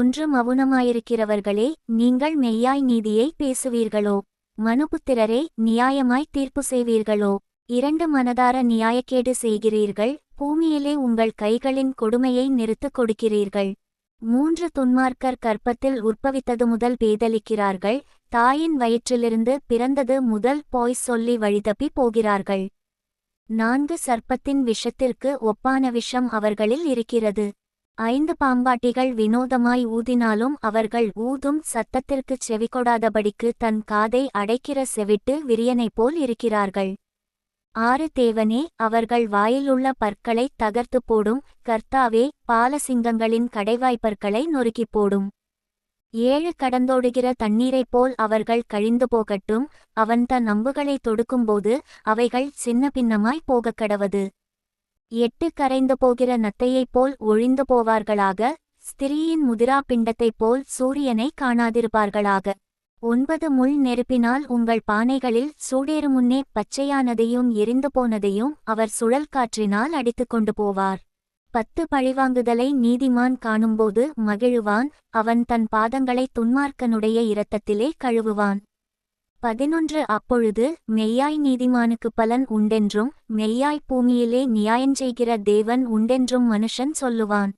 ஒன்று மவுனமாயிருக்கிறவர்களே, நீங்கள் மெய்யாய் நீதியை பேசுவீர்களோ? மனுபுத்திரரே, நியாயமாய் தீர்ப்பு செய்வீர்களோ? இரண்டு மனதார நியாயக்கேடு செய்கிறீர்கள், பூமியிலே உங்கள் கைகளின் கொடுமையை நிறுத்துக் கொடுக்கிறீர்கள். மூன்று துன்மார்க்கர் கற்பத்தில் உற்பவித்தது முதல் பேதலிக்கிறார்கள், தாயின் வயிற்றிலிருந்து பிறந்தது முதல் போய் சொல்லி வழிதப்பி போகிறார்கள். நான்கு சர்ப்பத்தின் விஷத்திற்கு ஒப்பான விஷம் அவர்களில் இருக்கிறது. ஐந்து பாம்பாட்டிகள் வினோதமாய் ஊதினாலும் அவர்கள் ஊதும் சத்தத்திற்குச் செவிகொடாதபடிக்கு தன் காதை அடைக்கிற செவிட்டு விரியனைப் போல் இருக்கிறார்கள். ஆறு தேவனே, அவர்கள் வாயிலுள்ள பற்களை தகர்த்து போடும். கர்த்தாவே, பாலசிங்கங்களின் கடைவாய்ப்பற்களை நொறுக்கிப் போடும். ஏழு கடந்தோடுகிற தண்ணீரைப் போல் அவர்கள் கழிந்து போகட்டும். அவன் தன் அம்புகளை தொடுக்கும்போது அவைகள் சின்ன பின்னமாய் போகக்கடவது. எட்டு கரைந்து போகிற நத்தையைப் போல் ஒழிந்து போவார்களாக. ஸ்திரீயின் முதிரா பிண்டத்தைப் போல் சூரியனை காணாதிருப்பார்களாக. 9 முள் நெருப்பினால் உங்கள் பானைகளில் சூடேறு முன்னே பச்சையானதையும் எரிந்து போனதையும் அவர் சுழல் காற்றினால் அடித்து கொண்டு போவார். 10 பழிவாங்குதலை நீதிமான் காணும்போது மகிழுவான், அவன் தன் பாதங்களை துன்மார்க்கனுடைய இரத்தத்திலே கழுவுவான். 11 அப்பொழுது மெய்யாய் நீதிமானுக்கு பலன் உண்டென்றும் மெய்யாய் பூமியிலே நியாயஞ்செய்கிற தேவன் உண்டென்றும் மனுஷன் சொல்லுவான்.